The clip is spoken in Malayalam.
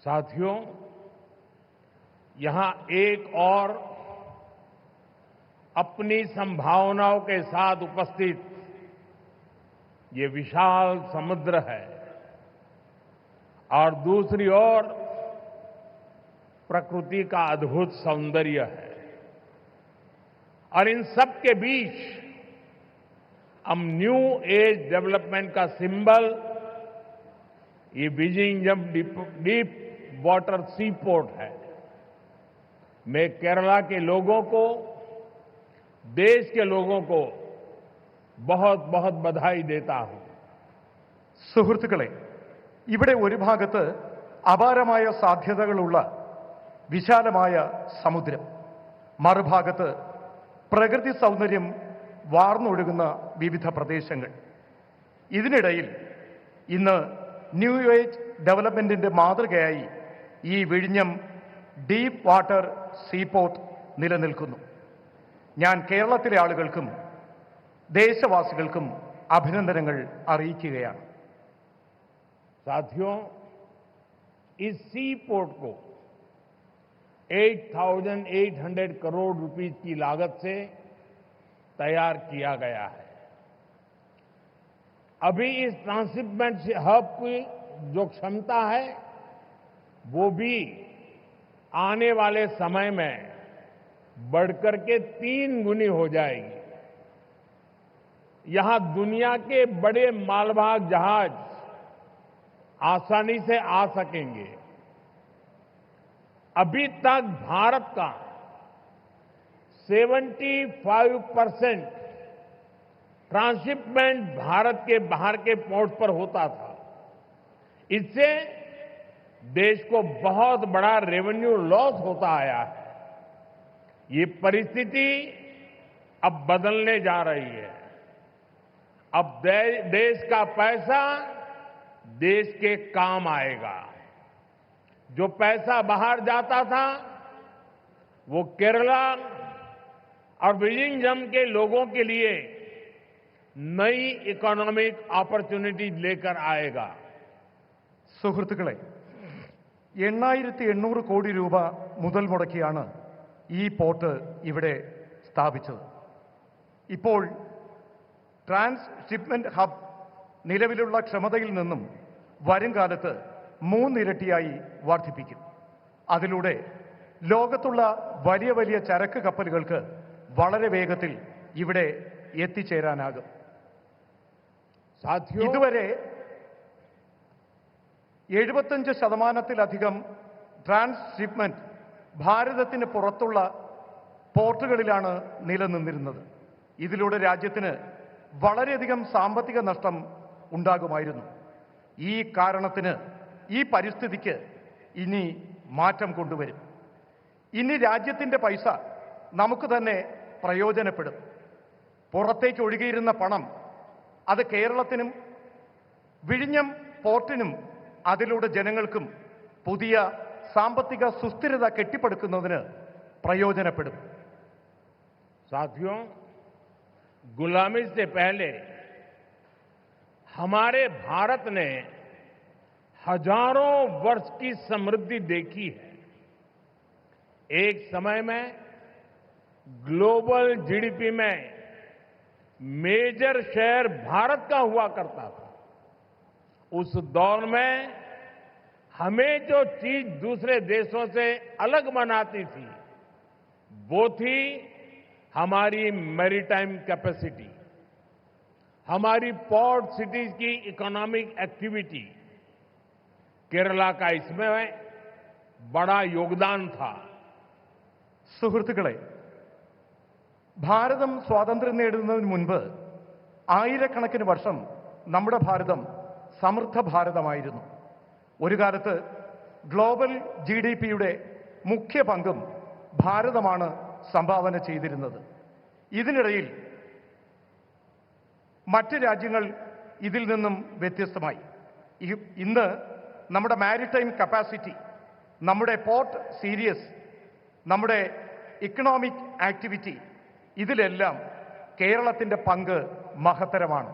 साथियों, यहां एक और अपनी संभावनाओं के साथ उपस्थित ये विशाल समुद्र है और दूसरी ओर प्रकृति का अद्भुत सौंदर्य है और इन सब के बीच हम न्यू एज डेवलपमेंट का सिंबल ये विजिंगम डीप वाटर सी पोर्ट है। मैं केरला के लोगों को, देश के लोगों को बहुत बहुत बधाई देता हूं। സുഹൃത്തുക്കളെ, ഇവിടെ ഒരു ഭാഗത്ത് അപാരമായ സാധ്യതകളുള്ള വിശാലമായ സമുദ്രം, മറുഭാഗത്ത് പ്രകൃതി സൗന്ദര്യം വാർന്നൊഴുകുന്ന വിവിധ പ്രദേശങ്ങൾ. ഇതിനിടയിൽ ഇന്ന് ന്യൂ ഏജ് ഡെവലപ്മെന്റിന്റെ മാതൃകയായി ഈ വിഴിഞ്ഞം ഡീപ്പ് വാട്ടർ സീപോർട്ട് നിലനിൽക്കുന്നു. ഞാൻ കേരളത്തിലെ ആളുകൾക്കും ദേശവാസികൾക്കും അഭിനന്ദനങ്ങൾ അറിയിക്കുകയാണ്. साथियों, इस सी पोर्ट को 8,800 करोड़ रुपीस की लागत से तैयार किया गया है। अभी इस ट्रांसशिपमेंट हब की जो क्षमता है वो भी आने वाले समय में बढ़कर के 3 गुनी हो जाएगी। यहां दुनिया के बड़े मालवाहक जहाज आसानी से आ सकेंगे। अभी तक भारत का 75% ट्रांसशिपमेंट भारत के बाहर के पोर्ट पर होता था। इससे देश को बहुत बड़ा रेवेन्यू लॉस होता आया है। ये परिस्थिति अब बदलने जा रही है। अब देश का पैसा देश के काम आएगा। जो पैसा बाहर जाता था वो केरला और विजिंगम के लोगों के लिए नई इकोनॉमिक अपॉर्चुनिटी लेकर आएगा। സുഹൃത്തുക്കളെ, 8,800 കോടി രൂപ മുതൽ മുടക്കിയാണ് ഈ പോർട്ട് ഇവിടെ സ്ഥാപിച്ചത്. ഇപ്പോൾ ട്രാൻസ്ഷിപ്മെന്റ് ഹബ് നിലവിലുള്ള ക്ഷമതയിൽ നിന്നും വരും കാലത്ത് 3 ഇരട്ടിയായി വർദ്ധിപ്പിക്കും. അതിലൂടെ ലോകത്തുള്ള വലിയ വലിയ ചരക്ക് കപ്പലുകൾക്ക് വളരെ വേഗത്തിൽ ഇവിടെ എത്തിച്ചേരാനാകും. ഇതുവരെ 75%-ലധികം ട്രാൻസ്ഷിപ്മെന്റ് ഭാരതത്തിന് പുറത്തുള്ള പോർട്ടുകളിലാണ് നിലനിന്നിരുന്നത്. ഇതിലൂടെ രാജ്യത്തിന് വളരെയധികം സാമ്പത്തിക നഷ്ടം ഉണ്ടാകുമായിരുന്നു. ഈ കാരണത്തിന്, ഈ പരിസ്ഥിതിക്ക് ഇനി മാറ്റം കൊണ്ടുവരും. ഇനി രാജ്യത്തിന്റെ പൈസ നമുക്ക് തന്നെ പ്രയോജനപ്പെടും. പുറത്തേക്ക് ഒഴുകിയിരുന്ന പണം അത് കേരളത്തിനും വിഴിഞ്ഞം പോർട്ടിനും അതിലൂടെ ജനങ്ങൾക്കും പുതിയ സാമ്പത്തിക സുസ്ഥിരത കെട്ടിപ്പടുക്കുന്നതിന് പ്രയോജനപ്പെടും. साथियों, गुलामी से पहले हमारे भारत ने हजारों वर्ष की समृद्धि देखी है। एक समय में ग्लोबल जीडीपी में मेजर शेयर भारत का हुआ करता था। उस दौर में हमें जो चीज दूसरे देशों से अलग बनाती थी वो थी हमारी मैरीटाइम कैपेसिटी, हमारी पोर्ट सिटीज की इकोनॉमिक एक्टिविटी। केरला का इसमें बड़ा योगदान था। സുഹൃത്തുക്കളെ, ഭാരതം സ്വാതന്ത്ര്യം നേടുന്നതിന് മുൻപ് ആയിരക്കണക്കിന് വർഷം നമ്മുടെ ഭാരതം സമൃദ്ധ ഭാരതമായിരുന്നു. ഒരു കാലത്ത് ഗ്ലോബൽ GDPയുടെ മുഖ്യ പങ്കും ഭാരതമാണ് സംഭാവന ചെയ്തിരുന്നത്. ഇതിനിടയിൽ മറ്റ് രാജ്യങ്ങൾ ഇതിൽ നിന്നും വ്യത്യസ്തമായി. ഇന്ന് നമ്മുടെ മാരിടൈം കപ്പാസിറ്റി, നമ്മുടെ പോർട്ട് സീരീസ്, നമ്മുടെ ഇക്കണോമിക് ആക്ടിവിറ്റി, ഇതിലെല്ലാം കേരളത്തിന്റെ പങ്ക് മഹത്തരമാണ്.